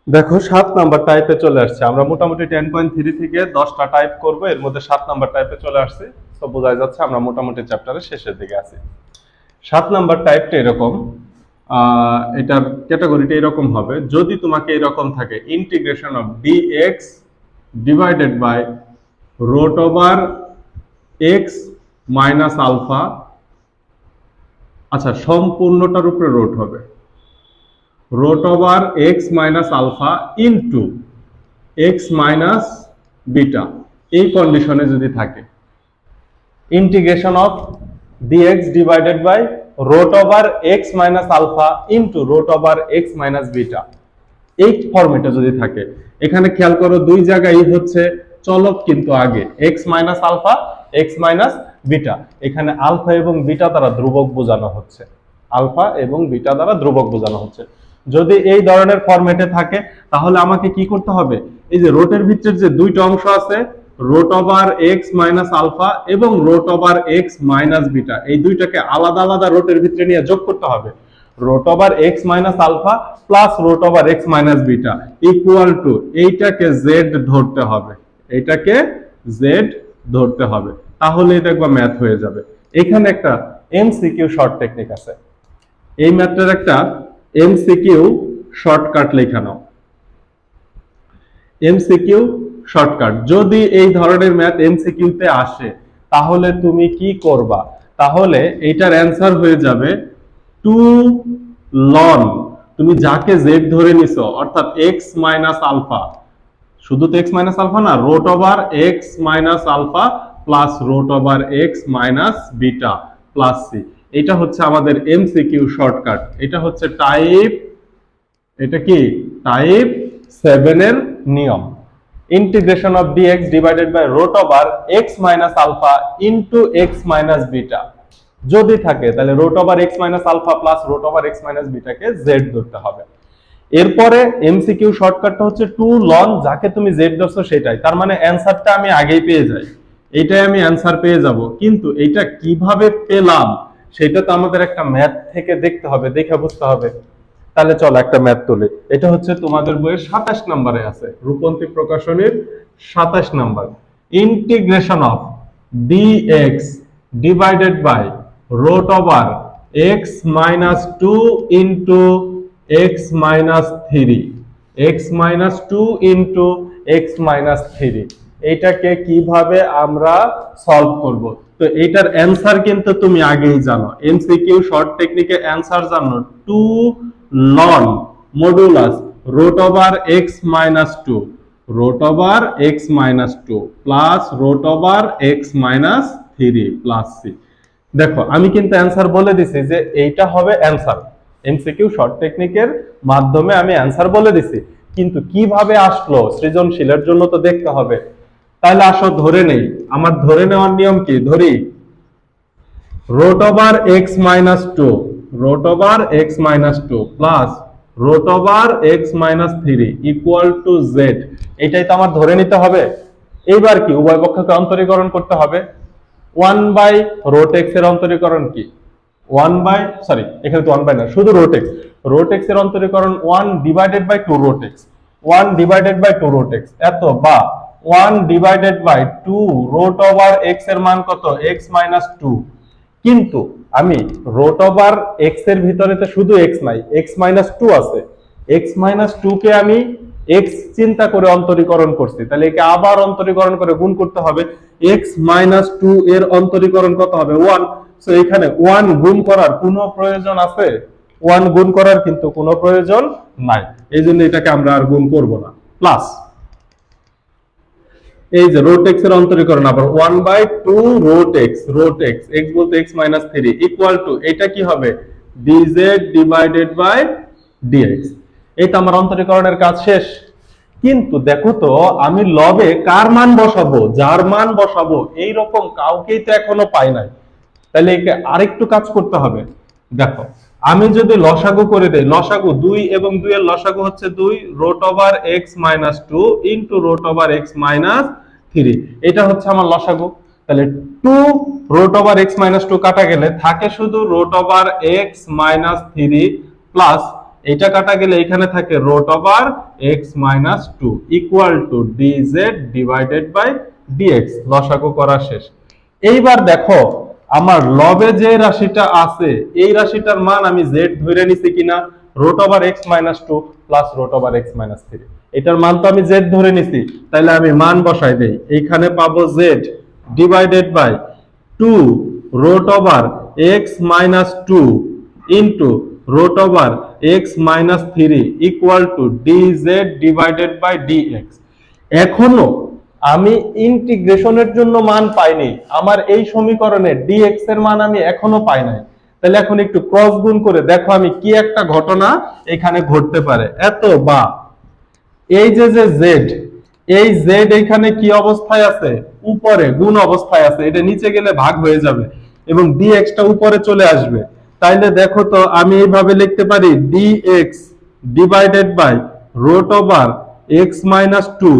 দেখো 7 নাম্বার টাইপে চলে আসছে। আমরা মোটামুটি 10.3 থেকে 10টা টাইপ করব, এর মধ্যে 7 নাম্বার টাইপে চলে আসছে। তো বোঝাই যাচ্ছে আমরা মোটামুটি চ্যাপ্টারের শেষের দিকে আছি। 7 নাম্বার টাইপটা এরকম, এটার ক্যাটাগরিটা এরকম হবে, যদি তোমাকে এরকম থাকে integration of dx divided by root over x minus alpha, আচ্ছা সম্পূর্ণটার উপরে রুট হবে, root over x minus alpha into x minus beta, এই কন্ডিশনে যদি থাকে integration of dx divided by root over x minus alpha into root over x minus beta, এই ফরম্যাটে যদি থাকে, এখানে খেয়াল করো দুই জায়গায় হচ্ছে চলক কিন্তু আগে x minus alpha x minus beta, এখানে আলফা এবং বিটা দ্বারা ধ্রুবক বোঝানো হচ্ছে, আলফা এবং বিটা দ্বারা ধ্রুবক বোঝানো হচ্ছে। যদি এই ধরনের ফরম্যাটে থাকে তাহলে আমাকে কি করতে হবে, এই যে রোটের ভিতরে যে দুইটা অংশ আছে root over x minus alpha এবং root over x minus beta, এই দুইটাকে আলাদা আলাদা রোটের ভিতরে নিয়ে যোগ করতে হবে। Root over x minus alpha plus root over x minus beta equal to এইটাকে জেড ধরতে হবে, এটাকে জেড ধরতে হবে, তাহলেই দেখবা ম্যাথ হয়ে যাবে। এখানে একটা এমসিকিউ শর্ট টেকনিক আছে, এই ম্যাথটার একটা এমসিকিউ শর্টকাট লেখা নাও। এমসিকিউ শর্টকাট, যদি এই ধরনের ম্যাথ এমসিকিউ তে আসে তাহলে তুমি কি করবা, তাহলে এটার অ্যান্সার হয়ে যাবে 2 লন, তুমি যাকে জেড ধরে নিছো অর্থাৎ x মাইনাস আলফা, শুধু তো x মাইনাস আলফা না, root over x minus alpha plus root over x minus beta plus C, এটা হচ্ছে আমাদের এমসিকিউ শর্টকাট। এটা হচ্ছে টাইপ, এটা কি টাইপ 7 এর নিয়ম, integration of dx divided by root over x minus alpha into x minus beta, যদি থাকে তাহলে root over x minus alpha plus root over x minus বিটাকে z ধরতে হবে। এরপরে এমসিকিউ শর্টকাটটা হচ্ছে 2 লন, যাকে তুমি z ধরছো সেটাই, তার মানে অ্যানসারটা আমি আগেই পেয়ে যাই, এইটাই আমি অ্যানসার পেয়ে যাব। কিন্তু এটা কিভাবে পেলাম সেটা তো আমাদের একটা ম্যাথ থেকে দেখতে হবে, দেখে বুঝতে হবে। তাহলে চলো একটা ম্যাথ তুলি, এটা হচ্ছে তোমাদের বইয়ের 27 নম্বরে আছে, রূপন্তী প্রকাশনীর 27 নম্বর, integration of dx divided by root over x minus 2 into x minus 3, x minus 2 into x minus 3, এইটাকে কিভাবে আমরা সলভ করব। তো এটার অ্যানসার কিন্তু তুমি আগেই জানো, এমসিকিউ শর্ট টেকনিকে অ্যানসার জানো 2 ln modulus root over x minus 2, root over x minus 2 plus root over x minus 3 plus C. দেখো আমি কিন্তু অ্যানসার বলে দিছি যে এইটা হবে অ্যানসার, এমসিকিউ শর্ট টেকনিকের মাধ্যমে আমি অ্যানসার বলে দিছি, কিন্তু কিভাবে আসলো সৃজনশীলের জন্য তো দেখতে হবে। তাহলে আসো ধরে নেই, আমার ধরে নেওয়ার নিয়ম কি, ধরি root over x minus 2, root over x minus 2 plus root over x minus 3 equal to z, এটাই তো আমার ধরে নিতে হবে। এইবার কি উভয় পক্ষকে অন্তরীকরণ করতে হবে, 1 বাই রুট x এর অন্তরীকরণ কি 1 বাই, সরি এখানে তো 1 বাই না, শুধু রুট x এর অন্তরীকরণ 1 divided by 2 root x, 1 divided by 2 root x, এত বা 1 divided by 2 root over x এর মান কত x মাইনাস 2, কিন্তু আমি রুট ওভার x এর ভিতরে তো শুধু x নাই, x মাইনাস 2 আছে, x মাইনাস 2 কে আমি x চিন্তা করে অন্তরীকরণ করছি, তাহলে একে আবার অন্তরীকরণ করে গুণ করতে হবে, x মাইনাস 2 এর অন্তরীকরণ কত হবে 1, সো এখানে 1 গুণ করার কোনো প্রয়োজন আছে, 1 গুণ করার কিন্তু কোনো প্রয়োজন নাই, এইজন্য এটাকে আমরা আর গুণ করব না। প্লাস এই যে রুট x এর অন্তরীকরণ আবার 1 বাই 2 রুট x x বলতে x মাইনাস 3 ইকুয়াল টু এটা কি হবে dz ডিভাইডেড বাই dx, এটা আমার অন্তরীকরণের কাজ শেষ। কিন্তু দেখো তো আমি লবে কার মান বসাবো, যার মান বসাবো এইরকম কাউকেই তো এখনো পাই নাই, তাহলে একে আরেকটু কাজ করতে হবে। দেখো আমি যদি লসাগু করে দেই, লসাগু 2 এবং 2 এর লসাগু হচ্ছে 2 root over x minus 2 into root over x minus 3, এটা হচ্ছে আমার লসাগু। তাহলে 2 রুট ওভার x মাইনাস 2 কাটা গেলে থাকে শুধু root over x minus 3 plus এইটা কাটা গেলে এখানে থাকে root over x minus two equal to dz divided by dx. লসাগু করা শেষ। এইবার দেখো আমার লবে যে রাশিটা আছে এই রাশিটার মান আমি জেড ধরে নিছি কিনা, root over x minus two plus root over x minus three. এটার মান তো আমি জেড ধরে নিছি, তাহলে আমি মান বসাই দেই। এইখানে পাবো Z divided by two root over x minus two into root over x minus three equal to dz divided by dx. এখনো আমি ইন্টিগ্রেশনের জন্য মান পাইনি, আমার এই সমীকরণে ডিএক্স এর মান আমি এখনো পাই নাই। তাহলে এখন একটু ক্রস গুণ করে দেখো আমি কি একটা ঘটনা এখানে ঘটতে পারে। এত বা এই যে জেড, এই জেড এখানে কি অবস্থায় আছে, উপরে গুণ অবস্থায় আছে, এটা নিচে গেলে ভাগ হয়ে যাবে এবং ডিএক্স টা উপরে চলে আসবে। তাইলে দেখো তো আমি এইভাবে লিখতে পারি dx divided by root over x minus two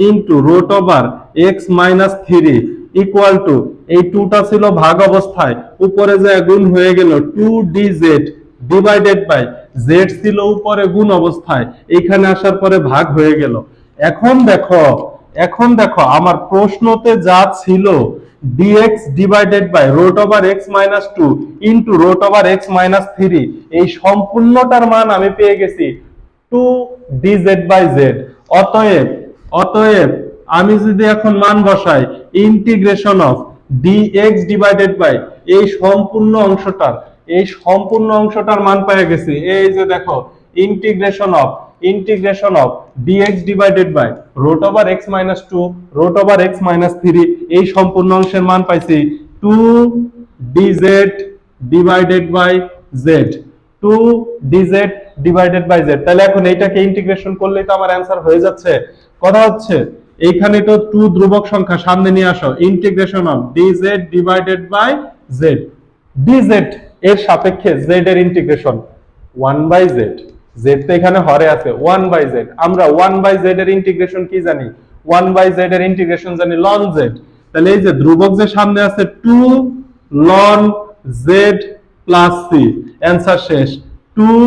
into root over x minus three equal to, এই টুটা ছিল ভাগ অবস্থায়, উপরে যে গুণ হয়ে গেল two dz divided by Z ছিল উপরে গুণ অবস্থায়, এখানে আসার পরে ভাগ হয়ে গেল। এখন দেখো আমার প্রশ্নতে যা ছিল dx divided by root over x minus two into root over x minus three, এই সম্পূর্ণটার মান আমি পেয়ে গেছি 2dz বাই z। অতএব আমি যদি এখন মান বসাই integration of dx divided by এই সম্পূর্ণ অংশটার মান পেয়ে গেছি। এই যে দেখো integration of dx divided by root over x minus two root over x minus three, এই সম্পূর্ণ অংশের মান পাইছি 2dz divided by z, 2dz divided by z। তাহলে এখন এইটাকে ইন্টিগ্রেশন করলেই তো আমার অ্যান্সার হয়ে যাচ্ছে। কথা হচ্ছে এইখানে তো 2 ধ্রুবক সংখ্যা সামনে নিয়ে আসো, integration of dz divided by z, dz এর সাপেক্ষে z এর ইন্টিগ্রেশন 1 বাই z, z তো এখানে হরে আছে 1 বাই z। আমরা 1 বাই z এর ইন্টিগ্রেশন কি জানি, 1 বাই z এর ইন্টিগ্রেশন জানি ln z। তাহলে এই যে ধ্রুবক যে সামনে আছে 2 ln z plus c, answer শেষ 2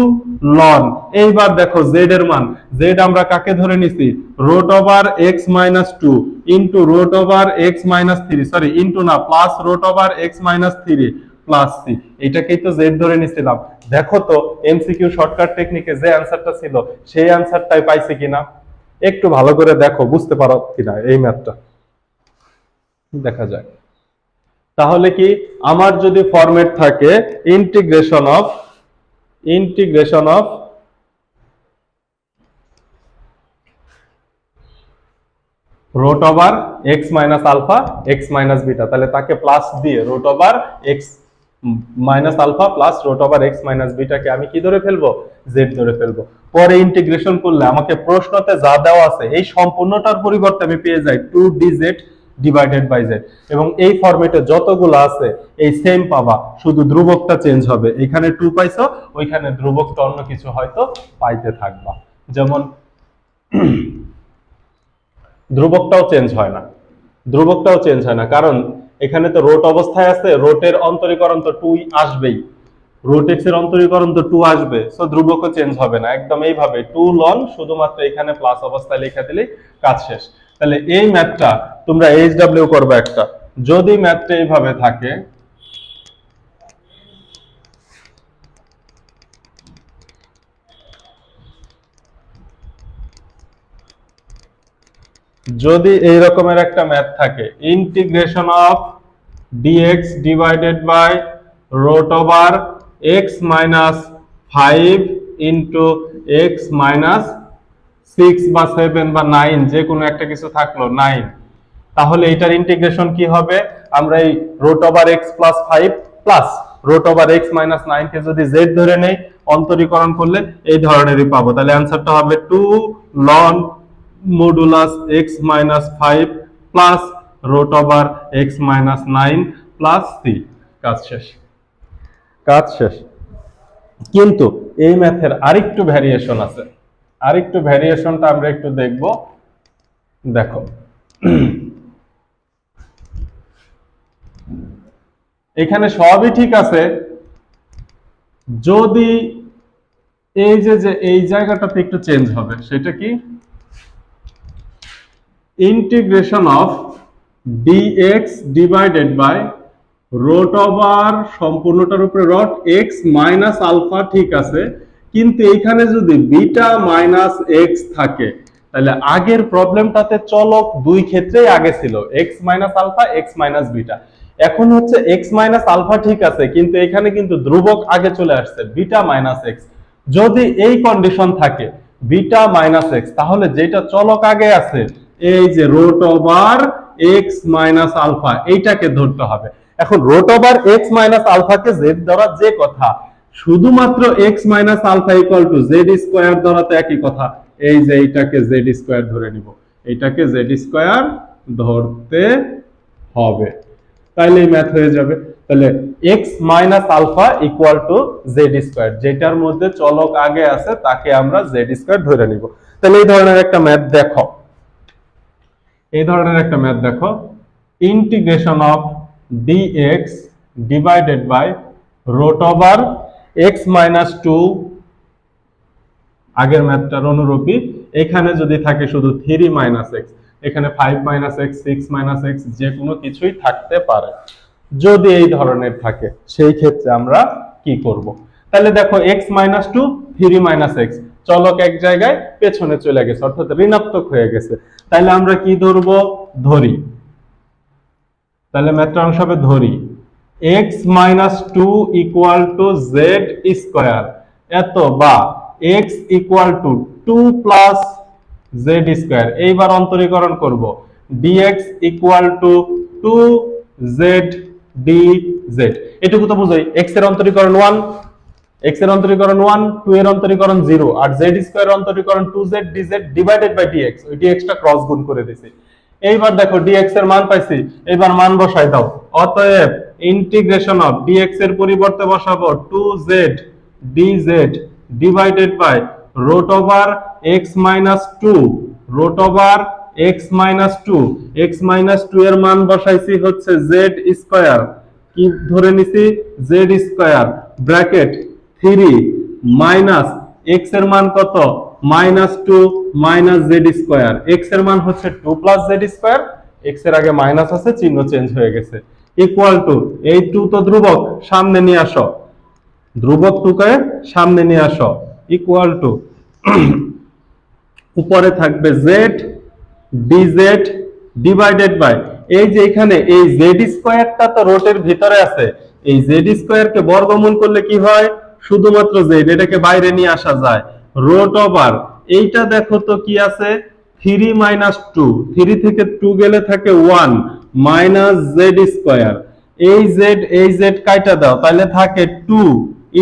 ln। এইবার দেখো z এর মান, z আমরা কাকে ধরে নিছি, root over x minus two into root over x minus three, sorry into না plus root over x minus three plus c, এটাকেই তো জেড ধরে নিছিলাম। দেখো তো এমসিকিউ শর্টকাট টেকনিকে যে অ্যানসারটা ছিল সেই অ্যানসারটাই পাইছি কিনা, একটু ভালো করে দেখো, বুঝতে পারো কিনা এই ম্যাথটা, দেখা যায়। তাহলে কি আমার যদি ফরম্যাট থাকে integration of root over x minus alpha x minus beta, তাহলে তাকে প্লাস দিয়ে root over x minus alpha plus root over x minus বিটাকে আমি কি ধরে ফেলবো, জেড ধরে ফেলবো। পরে ইন্টিগ্রেশন করলে আমাকে প্রশ্নতে যা দেওয়া আছে এই সম্পূর্ণটার পরিবর্তে আমি পেয়ে যাই 2dz ডিভাইডেড বাই z, এবং এই ফরম্যাটে যতগুলো আছে এই সেম পাবা, শুধু ধ্রুবকটা চেঞ্জ হবে। এখানে 2 পাইছো, ওইখানে ধ্রুবকটা অন্য কিছু হয়তো পাইতে থাকবা। যেমন ধ্রুবকটাও চেঞ্জ হয় না, কারণ এখানে তো রোট অবস্থায় আছে, রোটের অন্তরীকরণ তো 2 আসবেই, রুট এক্স এর অন্তরীকরণ তো 2 আসবে, সো ধ্রুবকও চেঞ্জ হবে না, একদম এইভাবে 2 ln, শুধুমাত্র এখানে প্লাস অবস্থায় লিখে দিলেই কাজ শেষ। তাহলে এই ম্যাথটা তোমরা এইচডব্লিউ করবে একটা, যদি ম্যাথটা এইভাবে থাকে, যদি এই রকমের একটা ম্যাথ থাকে integration of dx divided by root over x minus 5 into x minus 6 বা 7 বা 9, যে কোনো একটা কিছু থাকলো 9, তাহলে এটার ইন্টিগ্রেশন কি হবে, আমরা এই root over x plus 5 plus root over x minus 9 কে যদি z ধরে নেই, অন্তরীকরণ করলে এই ধরনেরই পাবো। তাহলে অ্যানসারটা হবে 2 ln modulus x minus 5 plus root over x minus 9 plus c, কাজ শেষ। কিন্তু এই ম্যাথের আরেকটু ভ্যারিয়েশন আছে, আরেকটু ভ্যারিয়েশনটা আমরা একটু দেখব। দেখো এখানে সবই ঠিক আছে, যদি এই যে যে এই জায়গাটাতে একটু চেঞ্জ হবে, সেটা কি integration of dx divided by root over সম্পূর্ণটার উপরে রট এক্স মাইনাস আলফা, ঠিক আছে, কিন্তু এখানে যদি বিটা মাইনাস এক্স থাকে তাহলে আগের প্রবলেমটাতে চলক দুই ক্ষেত্রেই আগে ছিল X minus alpha x minus beta, এখন হচ্ছে এক্স মাইনাস আলফা ঠিক আছে, কিন্তু এখানে কিন্তু ধ্রুবক আগে চলে আসছে বিটা মাইনাস এক্স। যদি এই কন্ডিশন থাকে বিটা মাইনাস এক্স, তাহলে যেটা চলক আগে আছে এই যে root over x minus alpha এইটাকে ধরতে হবে। এখন রুট ওভার এক্স মাইনাস আলফাকে জেড ধরা যে কথা, শুধুমাত্র x minus alpha equal to Z square ধরা তো একই কথা, এই যে এইটাকে জেড স্কোয়ার ধরে নিব, এইটাকে জেড স্কোয়ার ধরতে হবে, তাইলে এই ম্যাথ হয়ে যাবে। তাহলে X minus alpha equal to Z square, যেটার মধ্যে চলক আগে আছে তাকে আমরা জেড স্কোয়ার ধরে নিব। তাহলে এই ধরনের একটা ম্যাথ দেখো, এই ধরনের একটা ম্যাথ দেখো, integration of dx divided by root over x minus two, আগের ম্যাথটার অনুরূপী, এখানে যদি থাকে শুধু 3 মাইনাস এক্স, এখানে 5 মাইনাস এক্স 6 মাইনাস এক্স যে কোনো কিছুই থাকতে পারে। যদি এই ধরনের থাকে সেই ক্ষেত্রে আমরা কি করব? তাহলে দেখো X minus two 3 minus X, চলক এক জায়গায় পেছনে চলে গেছে অর্থাৎ ঋণাত্মক হয়ে গেছে, তাহলে আমরা কি ধরবো? ধরি, তাহলে ম্যাথটা অংশ হবে ধরি X minus two equal to Z square, এত বা X equal to 2 plus Z square. এইবার অন্তরীকরণ করব, dx equal to 2 Z D Z, এটুকু তো বুঝাই। এক্স এর অন্তরীকরণ 1, এক্স এর অন্তরীকরণ 1, 2 এর অন্তরীকরণ 0, আর জেড স্কোয়ার এর অন্তরীকরণ 2z dz divided by dx, ওই dx টা ক্রস গুণ করে দিছি। এইবার দেখো dx এর মান পাইছি, এবার মান বসাই দাও। অতএব ইন্টিগ্রেশন অফ dx এর পরিবর্তে বসাবো 2z dz divided by root over x minus 2, root over x minus 2, x minus 2 এর মান বসাইছি হচ্ছে z স্কয়ার, কি ধরে নিছি? z square bracket 3 minus x এর মান কত? Minus 2 minus z square, x এর মান হচ্ছে 2 প্লাস z স্কয়ার, x এর আগে মাইনাস আছে চিহ্ন চেঞ্জ হয়ে গেছে, ইকুয়াল টু এই 2 তো ধ্রুবক সামনে নিয়ে আসো, ধ্রুবক 2 কে সামনে নিয়ে আসো, ইকুয়াল টু উপরে থাকবে z dz ডিভাইডেড বাই, এই যে এখানে এই z স্কয়ারটা তো রুটের ভিতরে আছে, এই z স্কয়ার কে বর্গমূল করলে কি হয়? শুধুমাত্র z, এটাকে বাইরে নিয়ে আসা যায়, রুট ওভার এইটা দেখো তো কি আছে 3 মাইনাস 2, 3 থেকে 2 গেলে থাকে 1 মাইনাস z স্কয়ার, এই z কাইটা দাও তাহলে থাকে 2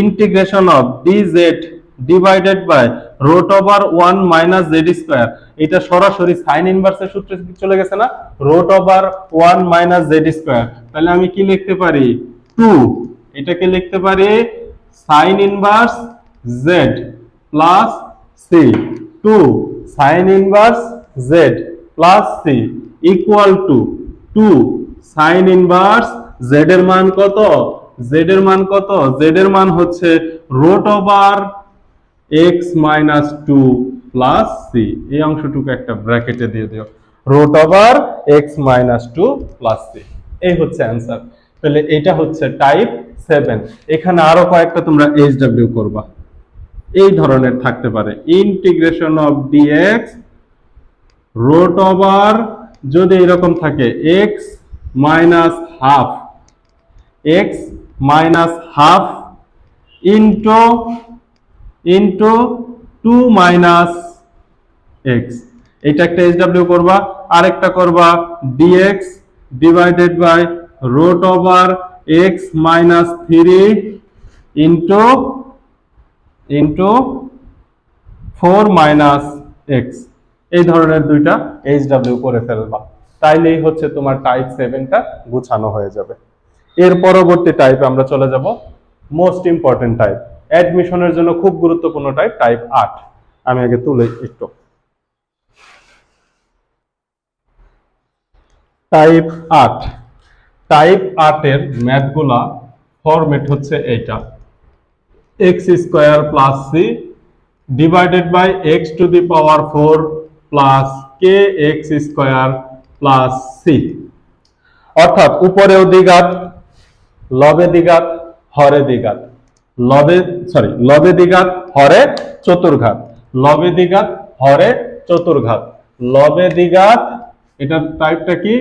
integration of dz divided by root over 1 minus z square, এটা সরাসরি সাইন ইনভার্সের সূত্রে চলে গেছে না, root over 1 minus z square. তাহলে আমি কি লিখতে পারি? 2, এটাকে লিখতে পারি sine inverse z plus c, 2 sine inverse z plus c equal to 2 sine inverse z এর মান কত? z এর মান কত? z এর মান হচ্ছে root over x minus 2 plus c, এই অংশটুকু একটা ব্র্যাকেটে দিয়ে দিও, root over x minus 2 plus c, এই হচ্ছে অ্যান্সার। তাহলে এটা হচ্ছে টাইপ 7। এখানে আরো কয়েকটা তোমরা এইচডব্লিউ করবা, এই ধরনের থাকতে পারে integration of dx root over, যদি এরকম থাকে x minus half, x minus half into 2 minus x, এটা একটা এইচডব্লিউ করবা। আরেকটা করবা dx divided by root over x minus 3 into 4 minus x, এই ধরনের দুইটা এইচডব্লিউ করে ফেলবা, তাইলেই হচ্ছে তোমার টাইপ 7টা গুছানো হয়ে যাবে। এর পরবর্তী টাইপে আমরা চলে যাব মোস্ট ইম্পর্টেন্ট টাইপ, অ্যাডমিশনের জন্য খুব গুরুত্বপূর্ণ টাইপ, টাইপ 8। আমি আগে তুলে একটু, টাইপ 8, টাইপ 8 এর ম্যাথগুলা ফরম্যাট হচ্ছে এইটা, x square plus c divided by x to the power 4 plus kx square plus c। অর্থাৎ উপরেও দ্বিঘাত, লবে দ্বিঘাত, হরে দ্বিঘাত, লবে দ্বিঘাত, হরে চতুর্ঘাত, লবে দ্বিঘাত, হরে চতুর্ঘাত, লবে দ্বিঘাত, এটার টাইপটা কি,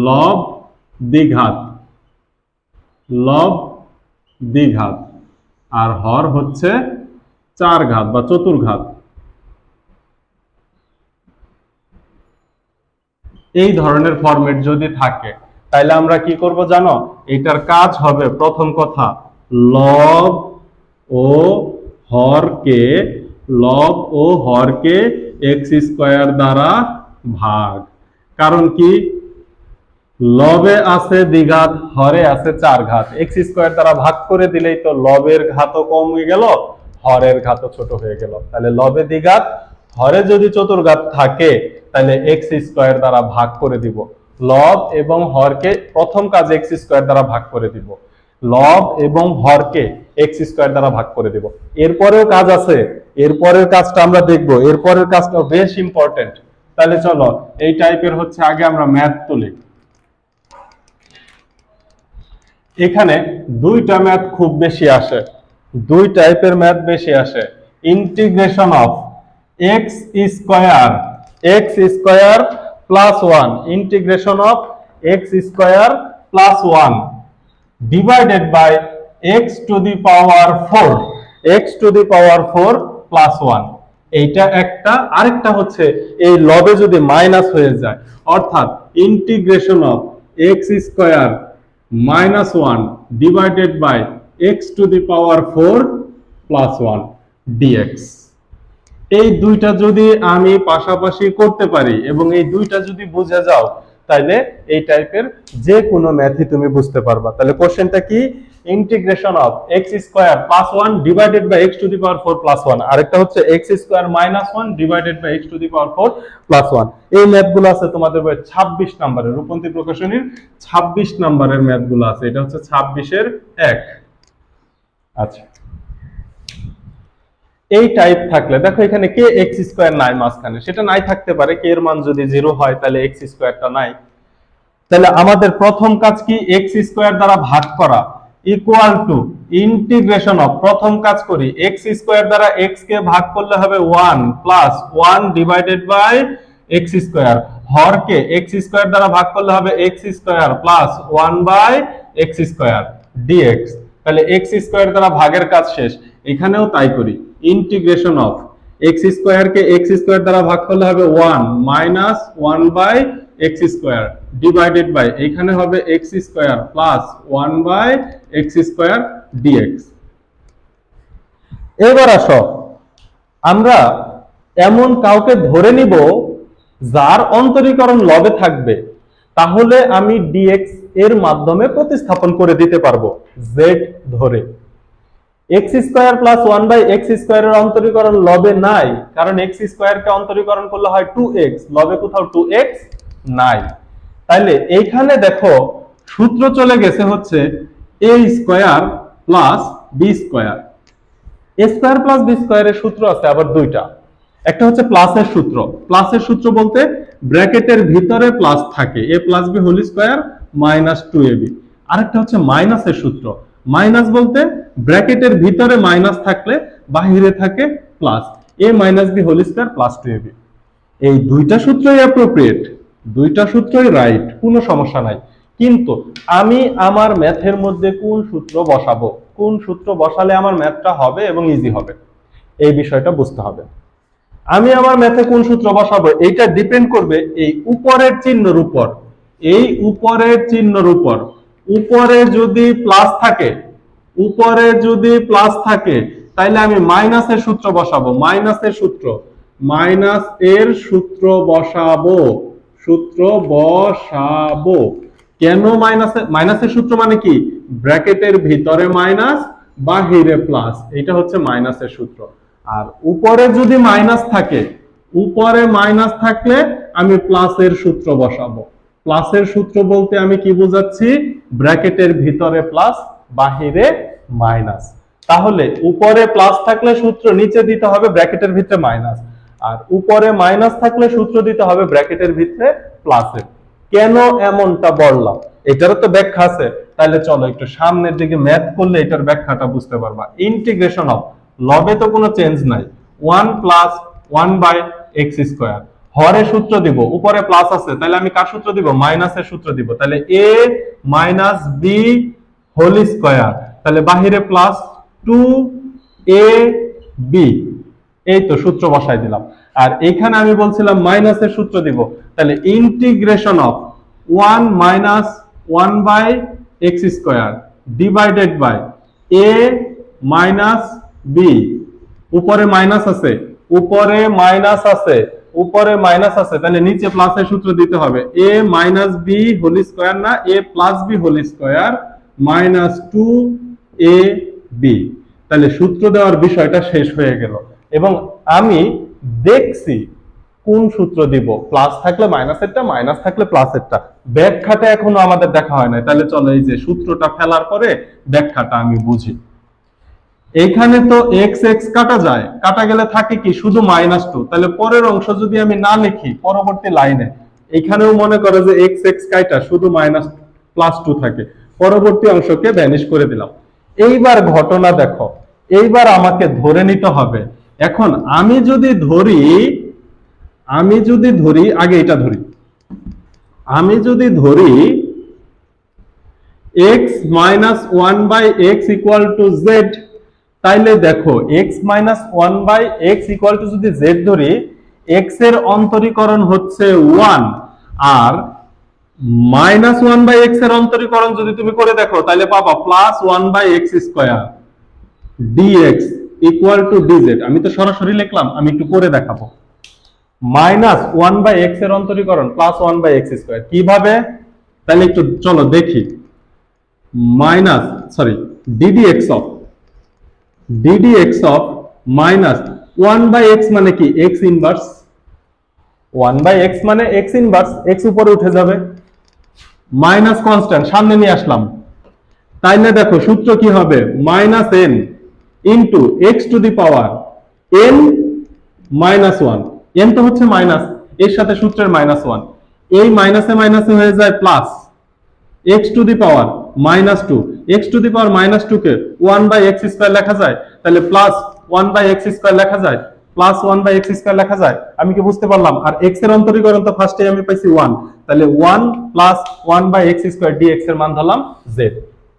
লব দ্বিঘাত, লব দ্বিঘাত, আর হর হচ্ছে চার ঘাত বা চতুর্ঘাত। এই ধরনের ফরম্যাট যদি থাকে তাহলে আমরা কি করব জানো, এটার কাজ হবে প্রথম কথা লব ও হরকে x স্কয়ার দ্বারা ভাগ। কারণ কি, লবে আছে দ্বিঘাত, হরে আছে চার ঘাত, x স্কয়ার দ্বারা ভাগ করে দিলেই তো লবের ঘাতও কমে গেল, হরের ঘাতও ছোট হয়ে গেল। তাহলে লবে দ্বিঘাত, হরে যদি চতুর্ঘাত থাকে তাহলে x স্কয়ার দ্বারা ভাগ করে দিব। লব এবং হরকে প্রথম কাজ x স্কয়ার দ্বারা ভাগ করে দিব, লব এবং হরকে x স্কয়ার দ্বারা ভাগ করে দিব। এরপরেও কাজ আছে, এরপরের কাজটা আমরা দেখব, এরপরের কাজটা বেশ ইম্পর্টেন্ট। তাহলে চলো এই টাইপের হচ্ছে আগে আমরা ম্যাথ তুলি। এখানে দুইটা ম্যাথ খুব বেশি আসে, দুই টাইপের ম্যাথ বেশি আসে। Integration of x square plus 1, integration of x square plus 1 divided by x to the power 4 plus 1। এইটা একটা। আরেকটা হচ্ছে এই লবে যদি মাইনাস হয়ে যায়, অর্থাৎ integration of x square minus 1 divided by x to the power 4 plus 1 dx। এই দুইটা যদি আমি পাশাপাশি করতে পারি এবং এই দুইটা যদি বুঝে যাও তাহলে এই টাইপের যে কোনো ম্যাথই তুমি বুঝতে পারবা। তাহলে কোশ্চেনটা কি, integration of x square plus 1 divided by x to the power 4 plus 1, আরেকটা হচ্ছে x square minus 1 divided by x to the power 4 plus 1। এই ম্যাথগুলো আছে তোমাদের বইয়ে 26 নম্বরের, রূপন্তী প্রকাশনীর 26 নম্বরের ম্যাথগুলো আছে। এটা হচ্ছে 26 এর 1। আচ্ছা, এই টাইপ থাকলে দেখো এখানে কে এক্স স্কয়ার নাই মাঝখানে, সেটা নাই থাকতে পারে, কে এর মান যদি 0 হয় তাহলে এক্স স্কয়ারটা নাই। তাহলে আমাদের প্রথম কাজ কি, এক্স স্কয়ার দ্বারা ভাগ করা ইকুয়াল টু ইন্টিগ্রেশন অফ, প্রথম কাজ করি এক্স স্কয়ার দ্বারা এক্স কে ভাগ করলে হবে 1 plus 1 divided by x square, হরকে এক্স স্কয়ার দ্বারা ভাগ করলে হবে x square plus 1 by x square d x. তাহলে এক্স স্কয়ার দ্বারা ভাগের কাজ শেষ। এখানেও তাই করি, ইন্টিগ্রেশন অফ এক্স স্কয়ার কে এক্স স্কয়ার দ্বারা ভাগ করলে হবে 1 minus 1 by x square divided by, এখানে হবে x square plus 1 by x square dx. এবার আসো আমরা এমন কাউকে ধরে নিব যার অন্তরীকরণ লবে থাকবে, তাহলে আমি ডিএক্স এর মাধ্যমে প্রতিস্থাপন করে দিতে পারবো জেড ধরে। x square plus 1 by x স্কয়ারের অন্তরীকরণ লবে নাই, কারণ x স্কয়ারকে অন্তরীকরণ করলে হয় 2x, লবে কোথাও 2x নাই। তাহলে এইখানে দেখো সূত্র চলে গেছে হচ্ছে a square plus b square. a square plus b স্কয়ারের সূত্র আছে আবার দুইটা, একটা হচ্ছে প্লাসের সূত্র। প্লাসের সূত্র বলতে ব্র্যাকেটের ভিতরে প্লাস থাকে, a plus b whole square minus 2ab। আরেকটা হচ্ছে মাইনাসের সূত্র। মাইনাস বলতে ব্র্যাকেটের ভিতরে মাইনাস থাকলে বাহিরে থাকে plus, a minus b whole square plus 2ab। এই দুইটা সূত্রই অ্যাপ্রোপ্রিয়েট, দুইটা সূত্রই রাইট, কোনো সমস্যা নাই। কিন্তু আমি আমার ম্যাথের মধ্যে কোন সূত্র বসাবো, কোন সূত্র বসালে আমার ম্যাথটা হবে এবং ইজি হবে, এই বিষয়টা বুঝতে হবে। আমি আমার ম্যাথে কোন সূত্র বসাবো এইটা ডিপেন্ড করবে এই উপরের চিহ্নের উপর। এই উপরের চিহ্নের উপর, উপরে যদি প্লাস থাকে, উপরে যদি প্লাস থাকে তাহলে আমি মাইনাসের সূত্র বসাবো, মাইনাসের সূত্র, মাইনাস এর সূত্র বসাবো, সূত্র বসাবো। কেন মাইনাসের, মাইনাসের সূত্র মানে কি, ব্র্যাকেটের ভিতরে মাইনাস বাহিরে প্লাস, এটা হচ্ছে মাইনাসের সূত্র। আর উপরে যদি মাইনাস থাকে, উপরে মাইনাস থাকলে আমি প্লাসের সূত্র বসাবো। প্লাসের সূত্র বলতে আমি কি বোঝাচ্ছি, ব্র্যাকেটের ভিতরে প্লাস বাহিরে মাইনাস। তাহলে উপরে প্লাস থাকলে সূত্র নিচে দিতে হবে ব্র্যাকেটের ভিতরে মাইনাস, আর উপরে মাইনাস থাকলে সূত্র দিতে হবে ব্র্যাকেটের ভিতরে প্লাসের। কেন এমনটা বললাম এটারও তো ব্যাখ্যা আছে, তাহলে চলো একটু সামনের দিকে ম্যাথ করলে এটার ব্যাখ্যাটা বুঝতে পারবা। ইন্টিগ্রেশন অফ, লবে তো কোনো চেঞ্জ নাই, 1 প্লাস 1 বাই এক্স স্কোয়ার, হরে সূত্র দিব, উপরে প্লাস আছে তাহলে আমি কার সূত্র দিব, মাইনাসের সূত্র দিব, তাহলে a minus B whole square, তাহলে বাহিরে প্লাস 2ab, এই তো সূত্র বসাই দিলাম। আর এখানে আমি বলছিলাম মাইনাসের সূত্র দিব, তাহলে integration of 1 minus 1 by x square divided by a minus B, উপরে মাইনাস আছে, উপরে মাইনাস আছে, উপরে মাইনাস আছে, তাহলে নিচে প্লাসের সূত্র দিতে হবে, a minus B whole square না a plus B whole square minus 2ab, তাহলে সূত্র দেওয়ার বিষয়টা শেষ হয়ে গেল। এবং আমি দেখছি কোন সূত্র দিব, প্লাস থাকলে মাইনাসেরটা, মাইনাস থাকলে প্লাসেরটা, ব্যাখ্যাটা এখনো আমাদের দেখা হয় না। তাহলে চলো এই যে সূত্রটা ফেলার পরে ব্যাখ্যাটা আমি বুঝি। এখানে তো এক্স এক্স কাটা যায়, কাটা গেলে থাকে কি শুধু -2, তাহলে পরের অংশ যদি আমি না লিখি পরবর্তী লাইনে, এখানেও মনে করো যে এক্স এক্স কাটা শুধু +2 থাকে, পরবর্তী অংশকে ভ্যানিশ করে দিলাম। এইবার ঘটনা দেখো, এইবার আমাকে ধরে নিতে হবে, এখন আমি যদি ধরি আগে এটা ধরি, আমি যদি ধরি x minus 1 by x equal to Z, তাইলে দেখো x minus 1 by x equal to যদি z ধরি, x এর অন্তরীকরণ হচ্ছে 1, আর মাইনাস 1 বাই এক্স এর অন্তরীকরণ যদি তুমি করে দেখো তাহলে পাবা plus 1 by x square dx equal to dz। আমি তো সরাসরি লিখলাম, আমি একটু করে দেখাবো। মাইনাস 1 বাই এক্স এর অন্তরীকরণ প্লাস 1 বাই এক্স স্কোয়ার, কিভাবে তাহলে একটু চলো দেখি। Minus ddx of minus 1 by X মানে কি x ইনভার্স, 1 বাই এক্স মানে x ইনভার্স, x উপরে উঠে যাবে, মাইনাস কনস্ট্যান্ট সামনে নিয়ে আসলাম, তাইলে দেখো সূত্র কি হবে, minus n into x to the power n minus 1, n তো হচ্ছে মাইনাস, এর সাথে সূত্রের -1, এই মাইনাসে মাইনাসে হয়ে যায় plus x to the power -2, x to the power -2 কে 1 বাই এক্স স্কয়ার লেখা যায়, তাহলে প্লাস 1 বাই এক্স স্কয়ার লেখা যায়, প্লাস 1 বাই এক্স স্কয়ার লেখা যায়। আমি কি বুঝতে পারলাম? আর x এর অন্তরীকরণ তো ফার্স্টে আমি পাইছি 1, তাহলে 1 plus 1 by x square dx এর মান ধরলাম z।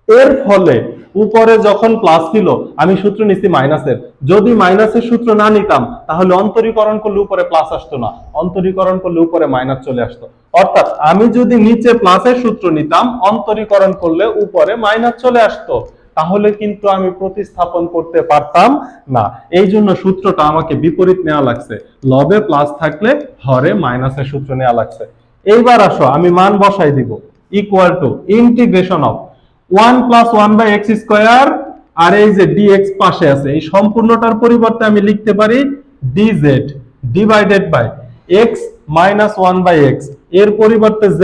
এর ফলে উপরে যখন প্লাস ছিল আমি সূত্র নিছি মাইনাসের, যদি মাইনাসের সূত্র না নিতাম তাহলে অন্তরীকরণ করলে উপরে প্লাস আসতো না, অন্তরীকরণ করলে উপরে মাইনাস চলে আসতো। অর্থাৎ আমি যদি নিচে প্লাসের সূত্র নিতাম, অন্তরীকরণ করলে উপরে মাইনাস চলে আসতো, তাহলে কিন্তু আমি প্রতিস্থাপন করতে পারতাম না। এই জন্য সূত্রটা আমাকে বিপরীত নেওয়া লাগছে, লবে প্লাস থাকলে হরে মাইনাসের সূত্র নেওয়া লাগছে। এইবার আসো আমি মান বসাই দিব, equal to integration of 1 plus 1 by x square, আর এই যে dx পাশে আছে, এই সম্পূর্ণটার পরিবর্তে আমি লিখতে পারি dz divided by x minus 1 by X, এর পরিবর্তে z,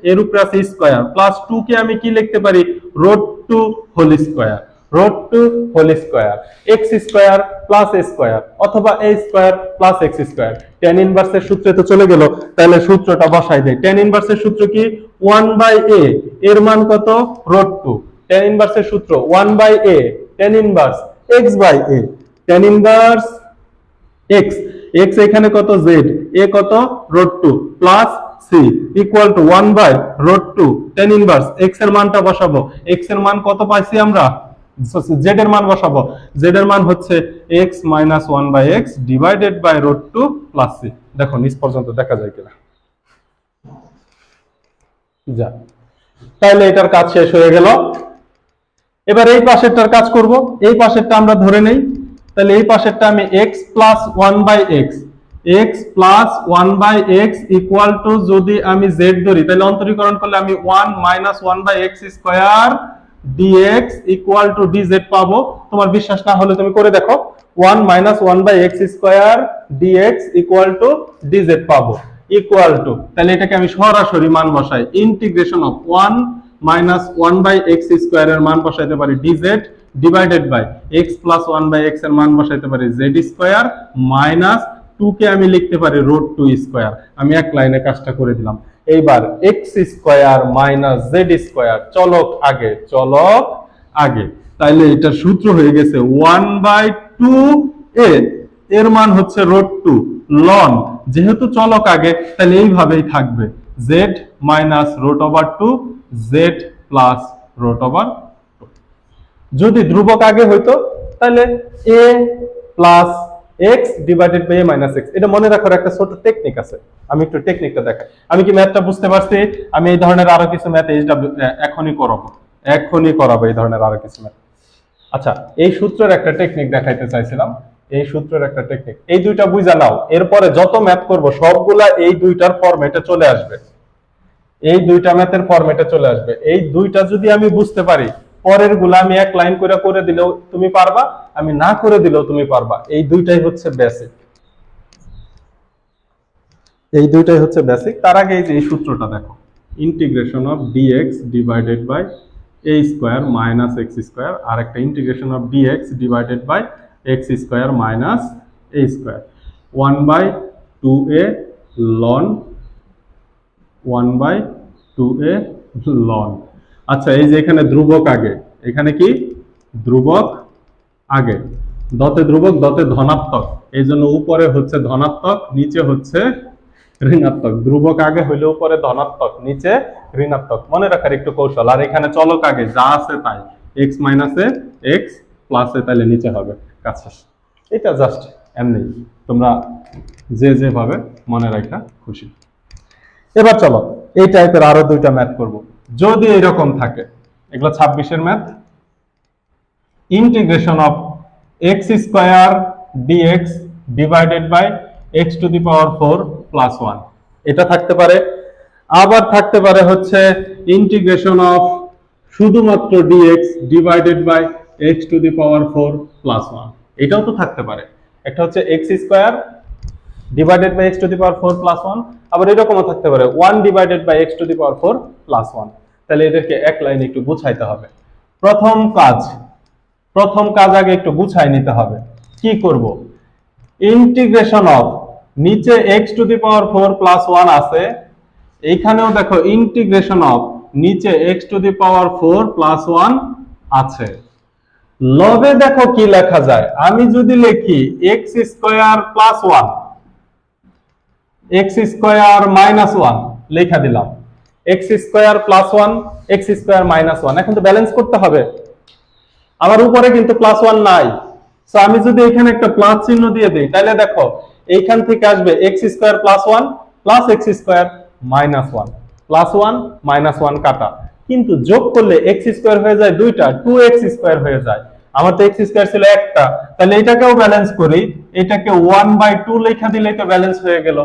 এর উপরে আছে স্কোয়ার, প্লাস 2 কে আমি কি লিখতে পারি, √2 whole square, √2 whole square, x square plus a square, অথবা a square plus x square. tan ইনভার্সের সূত্রে তো চলে গেল, তাহলে সূত্রটা বসাই দেই। tan ইনভার্সের সূত্র কি, 1 বাই a, এর মান কত, √2। tan ইনভার্সের সূত্র 1 by a, tan inverse x by a, tan inverse x, x এখানে কত, z, a কত, √2 plus c equal to 1 by √2 tan inverse x এর মানটা বসাবো, x এর মান কত পাইছি আমরা, z এর মান বসাবো, z এর মান হচ্ছে x minus 1 by x divided by √2 plus c। দেখো নিচ পর্যন্ত দেখা যায় কিনা, যা, তাহলে এটার কাজ শেষ হয়ে গেল। এবার এই পাশেরটার কাজ করব, এই পাশেরটা আমরা ধরে নেই, তাহলে এই পাশেরটা আমি x plus 1 by x, x plus 1 by x equal to, যদি আমি z ধরি তাহলে অন্তরীকরণ করলে আমি 1 minus 1 by x square dx equal to dz পাবো। তোমার বিশ্বাস না হলে তুমি করে দেখো, 1 minus 1 by x square dx equal to dz পাবো, ইকুয়াল টু, তাহলে এটাকে আমি সরাসরি মান বসাই, integration of 1 minus 1/x square এর মান বসাইতে পারি dz divided by x plus 1/x এর মান বসাইতে পারি z স্কয়ার মাইনাস 2 কে আমি লিখতে পারি √2 স্কয়ার। আমি এক লাইনে কাজটা করে দিলাম। এইবার x square minus z square চলক আগে, তাইলে এটা সূত্র হয়ে গেছে 1/2a এর মান হচ্ছে √2 লন, যেহেতু চলক আগে তাহলে এইভাবেই থাকবে z মাইনাস √2 z প্লাস √2। যদি ধ্রুবক আগে হইতো তাহলে a plus x divided by a minus x। এটা মনে রাখার একটা ছোট টেকনিক আছে, আমি একটু টেকনিকটা দেখাই। আমি কি ম্যাথটা বুঝতে পারছি? আমি এই ধরনের আরো কিছু ম্যাথ এখনই করাবো এই ধরনের আরো কিছু ম্যাথ। আচ্ছা, এই সূত্রের একটা টেকনিক দেখাইতে চাইছিলাম। এই সূত্রের একটা টেকনিক, এই দুইটা বুঝা নাও, এরপরে যত ম্যাথ করব সবগুলা এই দুইটার ফরম্যাটে চলে আসবে। এই দুইটা ম্যাথের ফরম্যাটে চলে আসবে। এই দুইটা যদি আমি বুঝতে পারি, পরের গুলা আমি এক লাইন করে দিলেও তুমি পারবা, আমি না করে দিলেও তুমি পারবা। এই দুইটাই হচ্ছে বেসিক, তার আগে এই যে এই সূত্রটা দেখো, integration of dx divided by a square minus x square, আর একটা integration of dx divided by x square minus a square 1/2a ln 1/2a ln। আচ্ছা, এই যে এখানে ধ্রুবক আগে, এখানে কি ধ্রুবক আগে, দতে ধ্রুবক দতে ধনাত্মক, এই জন্য উপরে হচ্ছে ধনাত্মক নিচে হচ্ছে ঋণাত্মক। ধ্রুবক আগে হইলে উপরে ধনাত্মক নিচে ঋণাত্মক, মনে রাখার একটু কৌশল। আর এখানে চলক আগে যা আছে তাই, x মাইনাসে x প্লাসে তাহলে নিচে হবে, কাজ শেষ। এটা জাস্ট এমনি তোমরা যেভাবে মনে রাখা খুশি। এবার চলো এই টাইপের আরো দুইটা ম্যাথ করব। যদি এরকম থাকে, এগুলো 26 math, integration of x square dx divided by x to the power 4 plus 1, এটা থাকতে পারে। আবার থাকতে পারে হচ্ছে ইন্টিগ্রেশন অফ শুধুমাত্র dx divided by x to the power 4 plus 1, এটাও তো থাকতে পারে। একটা হচ্ছে x square divided by x to the power 4 plus 1, আবার এরকমও থাকতে পারে 1 divided by x to the power 4 plus 1। তাহলে এদেরকে এক লাইনে একটু গুছাইতে হবে। প্রথম কাজ আগে একটু গুছাই নিতে হবে। কি করব? ইন্টিগ্রেশন অফ নিচে x to the power 4 plus 1 আছে, এইখানেও দেখো ইন্টিগ্রেশন অফ নিচে x to the power 4 plus 1 আছে। লবে দেখো কি লেখা যায়, আমি যদি লিখি x square plus 1 x square minus 1 লেখা দিলাম, x square plus 1 x square minus 1, এখন তো ব্যালেন্স করতে হবে। আমার উপরে কিন্তু প্লাস 1 নাই, সো আমি যদি এখানে একটা প্লাস চিহ্ন দিয়ে দেই, তাহলে দেখো এইখান থেকে আসবে x square plus 1 plus x square minus 1, plus 1 minus 1 কাটা, কিন্তু যোগ করলে x স্কয়ার হয়ে যায় দুইটা, 2x স্কয়ার হয়ে যায়। আমার তো x স্কয়ার ছিল একটা, তাহলে এটাকেও ব্যালেন্স করি, এটাকে 1/2 লেখা দিলেই তো ব্যালেন্স হয়ে গেল।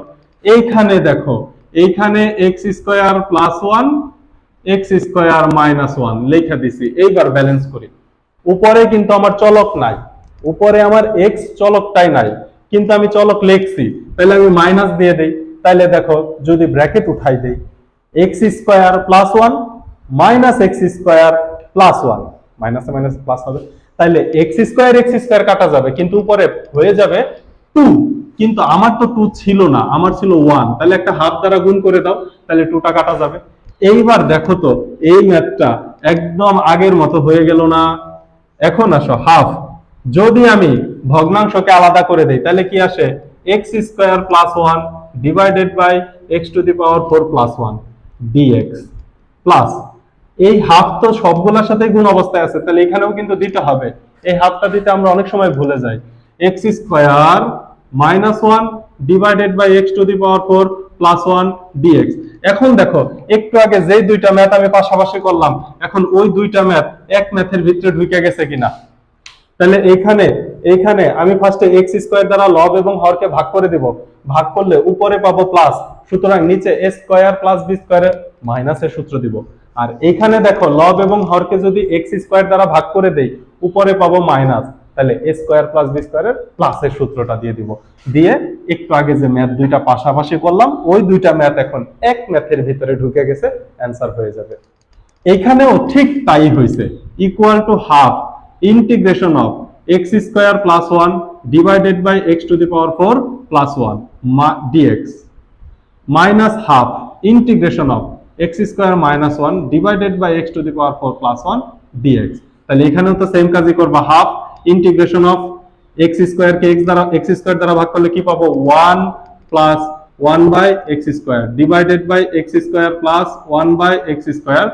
এইখানে দেখো, এইখানে x square plus 1 x square minus 1 লেখা দিছি। এইবার ব্যালেন্স করি, উপরে কিন্তু আমার চলক নাই, উপরে আমার x চলকটাই নাই, কিন্তু আমি চলক লিখছি, তাহলে আমি মাইনাস দিয়ে দেই। তাহলে দেখো যদি ব্র্যাকেট উঠাই দেই, x square plus 1 minus x square plus 1, মাইনাসে মাইনাস প্লাস হবে, তাহলে x স্কয়ার কাটা যাবে, কিন্তু উপরে হয়ে যাবে 2, কিন্তু আমার তো 2 ছিল না, আমার ছিল 1, তাহলে একটা হাফ দ্বারা গুণ করে দাও, তাহলে 2টা কাটা যাবে। এইবার দেখো তো এই ম্যাথটা একদম আগের মতো হয়ে গেল না? এখন আসো হাফ, যদি আমি ভগ্নাংশকে আলাদা করে দেই তাহলে কি আসে, x square plus 1 divided by x to the power 4 plus 1 dx plus, এই হাফ তো সবগুলোর সাথে গুণ অবস্থায় আছে, তাহলে এখানেও কিন্তু দিতে হবে। এই হাফটা দিতে আমরা অনেক সময় ভুলে যাই, x square minus 1 divided by x to the power 4 plus 1 dx। এখন দেখো একটু আগে যে দুইটা ম্যাথ আমি পাশাপাশি করলাম, এখন ওই দুইটা ম্যাথ এক ম্যাথের ভিতরে ঢুকে গেছে কিনা। তাহলে এইখানে আমি ফার্স্টে x স্কয়ার দ্বারা লব এবং হরকে ভাগ করে দেব, ভাগ করলে উপরে পাবো প্লাস, সুতরাং নিচে a স্কয়ার প্লাস b স্কয়ারে মাইনাসের সূত্র দিব। আর এখানে দেখো লব এবং হরকে যদি x স্কয়ার দ্বারা ভাগ করে দেই, উপরে পাবো মাইনাস, তাহলে a স্কয়ার প্লাস b স্কয়ারের প্লাসের সূত্রটা দিয়ে দিব। দিয়ে একটু আগে যে ম্যাথ দুইটা পাশাপাশি করলাম, ওই দুইটা ম্যাথ এখন এক ম্যাথের ভিতরে ঢুকে গেছে, অ্যানসার হয়ে যাবে। এইখানেও ঠিক তাই হয়েছে, equal to half integration of x square plus 1 divided by x to the power 4 plus 1 dx minus half integration of x square minus 1 divided by x to the power 4 plus 1 dx. তাহলে এখানেও তো same কাজই করবা, half integration of x square কে x square দ্বারা ভাগ করলে কি পাবো, 1 plus 1 by x square divided by x square plus 1 by x square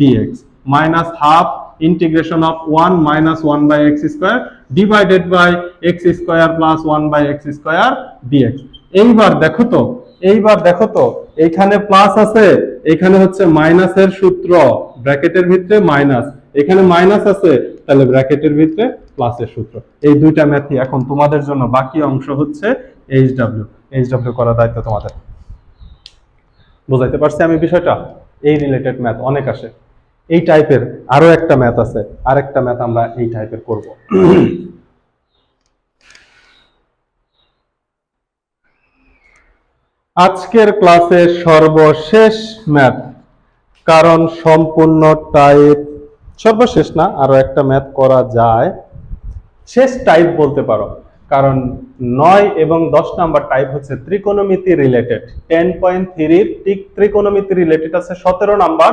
dx minus half integration of 1 minus 1 by x square divided by x square plus 1 by x square dx। এইবার দেখো তো এইখানে plus আছে, এখানে হচ্ছে মাইনাসের সূত্র, ব্র্যাকেটের ভিতরে মাইনাস, এখানে মাইনাস আছে, তাহলে ব্র্যাকেটের ভিতরে প্লাসের সূত্র। এই দুইটা ম্যাথই এখন তোমাদের জন্য, বাকি অংশ হচ্ছে এইচডব্লিউ করার দায়িত্ব তোমাদের। বুঝাইতে পারছি আমি বিষয়টা? এই রিলেটেড ম্যাথ অনেক আসে, এই টাইপের আরো একটা ম্যাথ আছে, আরেকটা ম্যাথ আমরা এই টাইপের করব। আজকের ক্লাসের সর্বশেষ ম্যাথ, কারণ সম্পূর্ণ টাইপ সর্বশেষ না, আরো একটা ম্যাথ করা যায়, শেষ টাইপ বলতে পারো, কারণ 9 এবং 10 নাম্বার টাইপ হচ্ছে ত্রিকোণমিতি রিলেটেড। 10.3 ত্রিকোণমিতি রিলেটেড আছে 17 নাম্বার,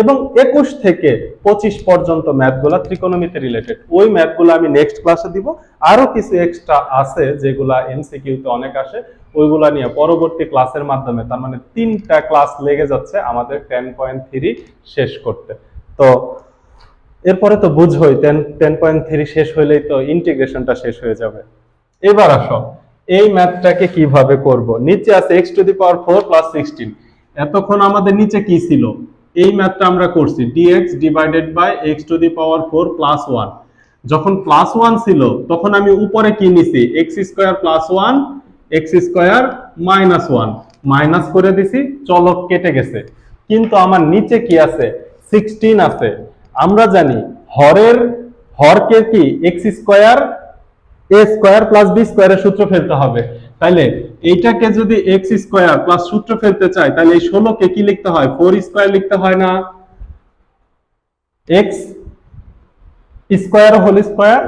এবং 21 থেকে 25 পর্যন্ত ম্যাথগুলা ত্রিকোণমিতি রিলেটেড। ওই ম্যাথগুলো আমি নেক্সট ক্লাসে দিব। আরো কিছু এক্সট্রা আছে যেগুলা এমসিকিউতে অনেক আসে, ওইগুলা নিয়ে পরবর্তী ক্লাসের মাধ্যমে, তার মানে 3টা ক্লাস লেগে যাচ্ছে আমাদের 10.3 শেষ করতে। তো এরপরে তো বুঝোই 10.3 শেষ হইলেই তো ইন্টিগ্রেশনটা শেষ হয়ে যাবে। এবার আসো এই ম্যাথটাকে কিভাবে করব। নিচে আছে x to the power 4 plus 16। এতক্ষণ আমাদের নিচে কি ছিল, এই ম্যাথটা আমরা করছি dx divided by x to the power 4 plus 1। যখন প্লাস 1 ছিল তখন আমি উপরে কি নিছি, x square plus 1 x square minus 1 minus করে দিছি, চলক কেটে গেছে। কিন্তু আমার নিচে কি আছে, 16 আছে। আমরা জানি হরকে কি x square a square plus b স্কয়ারের সূত্র ফেলতে হবে। তাইলে এইটাকে যদি x স্কয়ার প্লাস সূত্র ফেলতে চাই, তাহলে এই 16 কে কি লিখতে হয়, 4 স্কয়ার লিখতে হয় না, x square whole square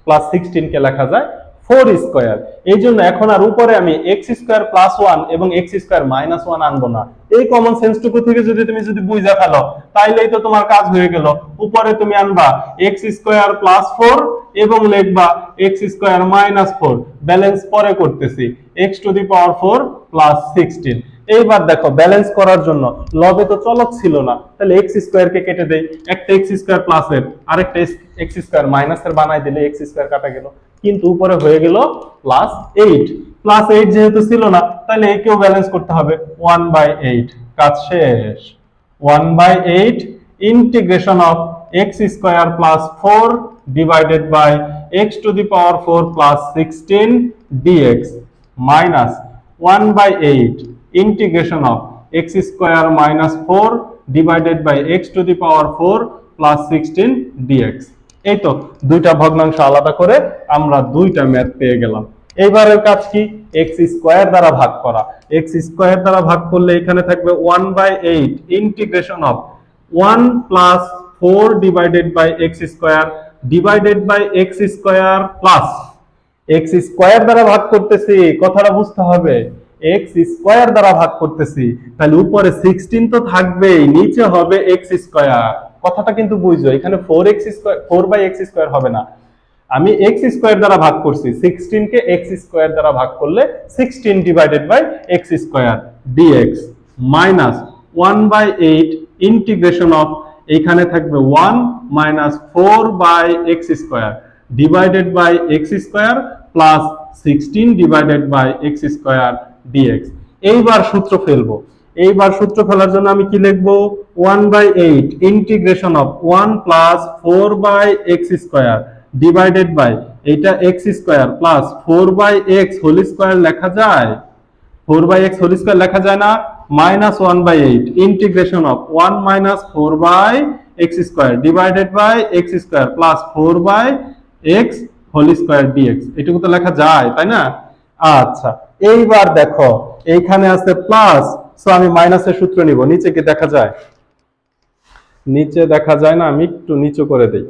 plus 16 কে লেখা যায় 4 স্কয়ার। এই জন্য এখন আর উপরে আমি x স্কয়ার প্লাস 1 এবং x স্কয়ার মাইনাস 1 আনবো না। এই কমন সেন্সটুকু থেকে তুমি যদি বুঝা ফেলো, তাইলেই তো তোমার কাজ হয়ে গেল। উপরে তুমি আনবা x স্কয়ার প্লাস 4 এবং লিখবা x স্কয়ার মাইনাস 4, ব্যালেন্স পরে করতেছি, x to the power 4 plus 16। এইবার দেখো ব্যালেন্স করার জন্য লবে তো চলক ছিল না, তাহলে x স্কয়ার কে কেটে দেই, একটা x স্কয়ার প্লাসের আরেকটা x স্কয়ার মাইনাসের বানাই দিলে x স্কয়ার কাটা গেল, কিন্তু উপরে হয়ে গেল প্লাস 8। প্লাস 8 যেহেতু ছিল না, তাহলে একেও ব্যালেন্স করতে হবে, 1/8। কাজ শেষ। 1/8 integration of x square plus 4 divided by x to the power 4 plus 16 dx minus 1/8 integration of x square minus 4 divided by x to the power 4 plus 16 dx। এই তো দুইটা ভগ্নাংশ আলাদা করে আমরা দুইটা ম্যাথ পেয়ে গেলাম। এইবারের কাজ কি, x স্কয়ার দ্বারা ভাগ করা। x স্কয়ার দ্বারা ভাগ করলে এখানে থাকবে 1/8 integration of 1 plus 4 divided by x square divided by x square plus x square দ্বারা ভাগ করতেছি, কথাটা বুঝতে হবে, x স্কয়ার দ্বারা ভাগ করতেছি, তাহলে উপরে 16 তো থাকবেই, নিচে হবে x স্কয়ার। কথাটা কিন্তু বুঝছো, এখানে 4x স্কয়ার 4/x স্কয়ার হবে না, আমি x স্কয়ার দ্বারা ভাগ করছি, 16 কে x স্কয়ার দ্বারা ভাগ করলে 16 divided by x square dx minus 1/8 integration of, এইখানে থাকবে 1 minus 4/x square divided by x square plus 16 divided by x square dx। এইবার সূত্র ফেলবো। এইবার সূত্র ফেলার জন্য আমি কি লিখবো, 1/8 integration of 1 plus 4/x square divided by এটা x square plus 4/x whole square লেখা যায়, 4/x হোল স্কয়ার লেখা যায় না, minus 1/8 integration of 1 minus 4/x square divided by x square plus 4/x whole square dx। এটুকু তো লেখা যায়, তাই না? আচ্ছা, এইবার দেখো এইখানে আছে প্লাস, সো আমি মাইনাসের সূত্র নিব। নিচে কি দেখা যায়, নিচে দেখা যায় না, আমি একটু নিচু করে দেই।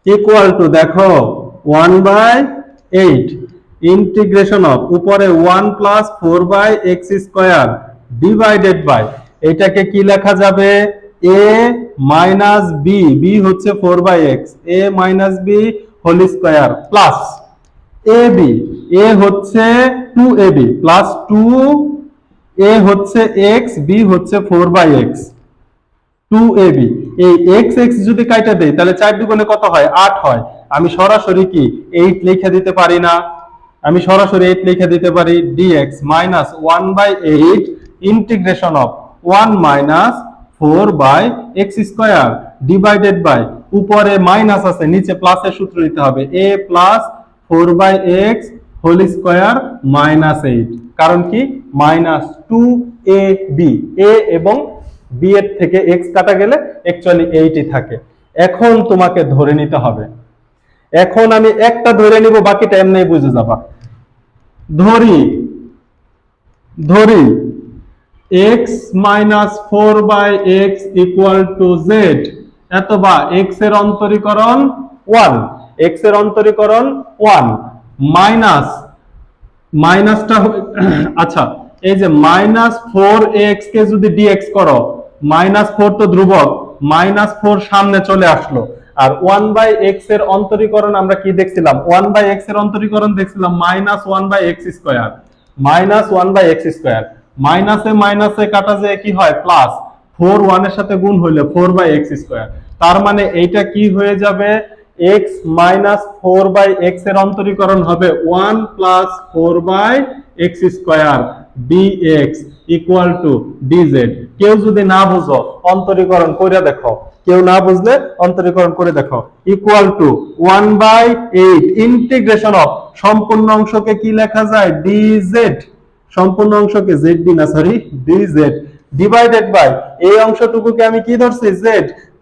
ইকুয়াল টু দেখো 1/8 ইন্টিগ্রেশন অফ উপরে 1 plus 4/x square divided by, এটাকে কি লেখা যাবে, a মাইনাস বি, বি হচ্ছে 4/x, a minus B whole square plus a b, a হচ্ছে 2ab প্লাস 2a হচ্ছে x, b হচ্ছে 4/x 2ab। এই x x যদি কাইটা দেই তাহলে 4 দুগুণে কত হয়, 8 হয়। আমি সরাসরি কি 8 লিখে দিতে পারি না, আমি সরাসরি 8 লিখে দিতে পারি, dx minus 1/8 integration of 1 minus 4/x square divided by, উপরে মাইনাস আছে নিচে প্লাসের সূত্র নিতে হবে, a plus 4/x whole square minus 8, কারণ কি মাইনাস 2ab, a এবং b এর থেকে x কাটা গেলে অ্যাকচুয়ালি 8ই থাকে। এখন তোমাকে ধরে নিতে হবে, এখন আমি একটা ধরে নিব, বাকিটা এমনি বুঝে যাবা। ধরি x minus 4/x equal to z, অথবা x এর অন্তরীকরণ 1, x এর অন্তরীকরণ 1 মাইনাস, মাইনাসটা আচ্ছা এই যে মাইনাস 4x কে যদি dx করো, মাইনাস 4 তো ধ্রুবক, মাইনাস 4 সামনে চলে আসলো, আর 1/x এর অন্তরীকরণ আমরা কি দেখছিলাম, 1/x এর অন্তরীকরণ দেখছিলাম minus 1/x square, minus 1/x square, মাইনাসে মাইনাসে কাটা যায় কি হয় প্লাস, 4 1 এর সাথে গুণ হইলে 4/x স্কয়ার, তার মানে এইটা কি হয়ে যাবে, x মাইনাস 4/x এর অন্তরীকরণ হবে 1 plus 4/x square dx equal to dz। কেউ যদি না বুঝো অন্তরীকরণ করে দেখো, কেউ না বুঝলে অন্তরীকরণ করে দেখো, ইকুয়াল টু 1/8 ইন্টিগ্রেশন অফ, সম্পূর্ণ অংশকে কি লেখা যায়, dz, সম্পূর্ণ অংশকে z দি না সরি dz ডিভাইডেড বাই, এই অংশটুকুকে আমি কি ধরছি z,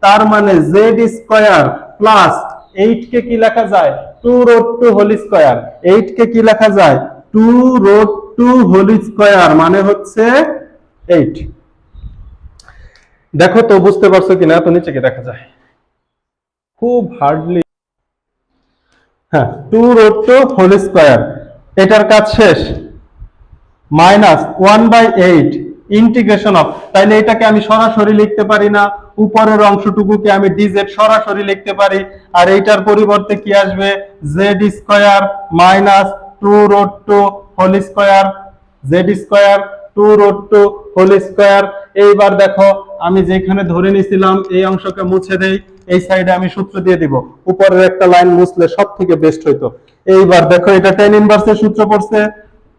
তার মানে z স্কয়ার প্লাস 8 কে কি লেখা যায় 2√2 হোল স্কয়ার, 8 কে কি লেখা যায় 2√2 হোল স্কয়ার, মানে হচ্ছে 8। দেখো তো বুঝতে পারছো কিনা, তো নিচে কি দেখা যায়, খুব হার্ডলি, হ্যাঁ 2√2 হোল স্কয়ার, এটার কাজ শেষ, মাইনাস 1/8 ইন্টিগ্রেশন অফ, তাইলে এটাকে আমি সরাসরি লিখতে পারি না, উপরের অংশটুকুকে আমি dz সরাসরি লিখতে পারি, আর এইটার পরিবর্তে কি আসবে, z square minus 2√2 whole square, z square 2√2 whole square. এইবার দেখো আমি যেখানে ধরে নিছিলাম এই অংশকে মুছে দেই, এই সাইডে আমি সূত্র দিয়ে দিব, উপরের একটা লাইন মুছলে সব থেকে বেস্ট হইতো। এইবার দেখো এটা tan ইনভার্সের সূত্র পড়ছে,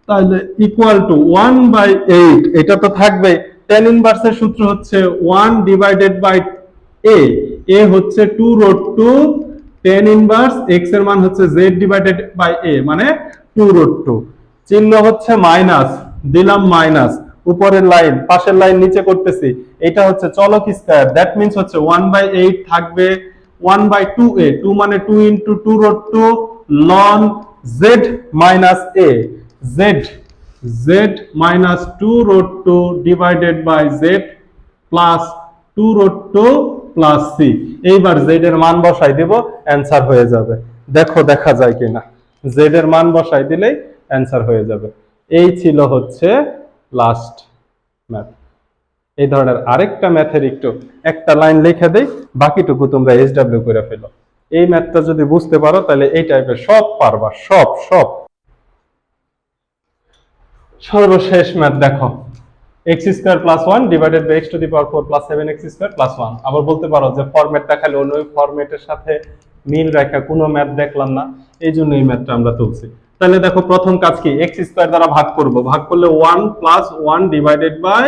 তাহলে ইকুয়াল টু 1/8, এটা তো থাকবে, tan ইনভার্সের সূত্র হচ্ছে 1 ডিভাইডেড বাই a হচ্ছে 2√2 tan ইনভার্স x এর মান হচ্ছে z ডিভাইডেড বাই a, মানে 2√2, চিহ্ন হচ্ছে মাইনাস, দিলাম মাইনাস, উপরের লাইন পাশের লাইন নিচে করতেছি, এটা হচ্ছে চলক স্কয়ার, দ্যাট মিন্স হচ্ছে 1/8 থাকবে 1/2a, 2 মানে 2 into 2√2 ln z minus a, z minus 2√2 divided by z plus 2√2 plus c। এইবার z এর মান বসাই দেব, অ্যানসার হয়ে যাবে। দেখো দেখা যায় কিনা, z এর মান বসাই দিলেই অ্যানসার হয়ে যাবে। এই ছিল হচ্ছে লাস্ট ম্যাথ। এই ধরনের আরেকটা ম্যাথের একটু একটা লাইন লিখে দেই, বাকিটুকু তোমরা SW করে ফেলো। এই ম্যাথটা যদি বুঝতে পারো তাহলে এই টাইপের সব পারবা, সব। সর্বশেষ ম্যাথ দেখো, x square plus 1 divided by x to the power 4 plus 7x square plus 1। আবার বলতে পারো যে ফরম্যাটটা খালি অন্য ফরম্যাটের সাথে মিল রেখা কোনো ম্যাথ দেখলাম না, এই জন্য এই ম্যাথটা আমরা তুলছি। তাহলে দেখো প্রথম কাজ কি, x স্কয়ার দ্বারা ভাগ করব, ভাগ করলে 1 plus 1 divided by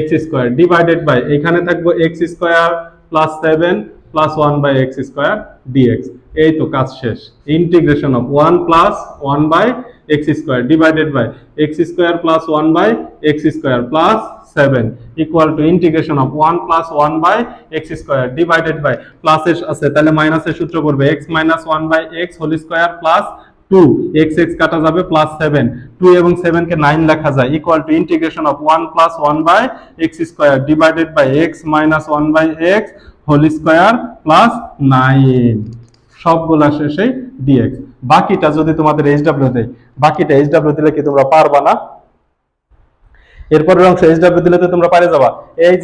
x square divided by, এখানে থাকবো x square plus 7 plus 1 by x square dx। এই তো কাজ শেষ। Integration of 1 plus 1 by x square divided by x square plus 1 by x square plus 7 equal to integration of 1 plus 1 by x square divided by, প্লাসের আছে তাহলে মাইনাসের সূত্র করবে x minus 1 by x whole square plus 2, x কাটা যাবে plus 7 2 এবং 7 কে 9 লেখা যায় equal to integration of 1 plus 1 by x square divided by x minus 1 by x whole square plus 9 সবগুলা শেষে dx। বাকিটা যদি তোমাদের এইচডব্লিউ দেয়, বাকিটা এইচডব্লিউ দিলে কি তোমরা পারবা না? এরপরের অংশ এইচডব্লিউ দিলে তো তোমরা পারে যাবা। এই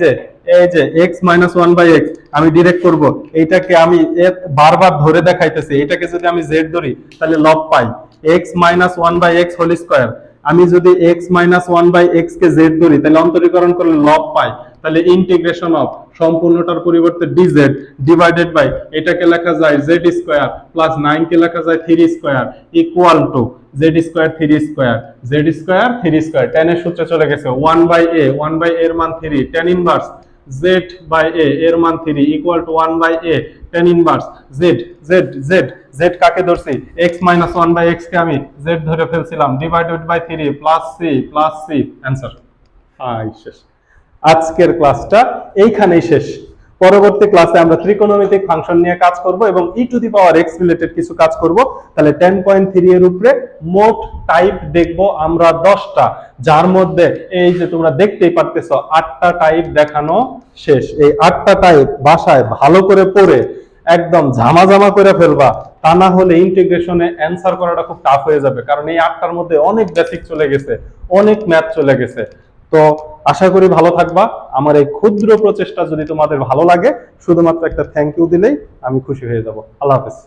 যে x মাইনাস 1 বাই x আমি ডিরেক্ট করব, এইটাকে আমি বারবার ধরে দেখাইতেছি, এটাকে যদি আমি z ধরি তাহলে লব পাই x minus 1 by x whole square. আমি যদি x মাইনাস 1 বাই x কে z ধরি তাহলে অন্তরীকরণ করলে লব পাই, তাহলে ইন্টিগ্রেশন অফ সম্পূর্ণটার পরিবর্তে dz ডিভাইডেড বাই এটাকে লেখা যায় z স্কয়ার প্লাস 9 কে লেখা যায় 3 square equal to z square 3 square z square 3 square. tan এর সূত্রে চলে গেছে 1 বাই a এর মান 3 tan inverse z by a এর মান 3 equal to 1 by a tan inverse z কাকে ধরছি x মাইনাস 1 বাই x কে আমি z ধরে ফেলছিলাম divided by 3 plus c answer. শেষ। আজকের ক্লাসটা এইখানেই শেষ। পরবর্তী ক্লাসে আমরা ত্রিকোণমিতিক ফাংশন নিয়ে কাজ করব এবং e two the power x related কিছু কাজ করব। তাহলে 10.3 এর উপরে মোট টাইপ দেখব আমরা 10টা, যার মধ্যে এই যে তোমরা দেখতেই পারতেছো 8টা টাইপ দেখানো শেষ। এই 8টা টাইপ বাসায় ভালো করে পড়ে একদম ঝামাঝামা করে ফেলবা, তা না হলে ইন্টিগ্রেশনে অ্যানসার করাটা খুব টাফ হয়ে যাবে, কারণ এই 8টার মধ্যে অনেক বেসিক চলে গেছে, অনেক ম্যাথ চলে গেছে। তো আশা করি ভালো থাকবা। আমার এই ক্ষুদ্র প্রচেষ্টা যদি তোমাদের ভালো লাগে, শুধুমাত্র একটা থ্যাংক ইউ দিলেই আমি খুশি হয়ে যাব। আল্লাহ হাফেজ।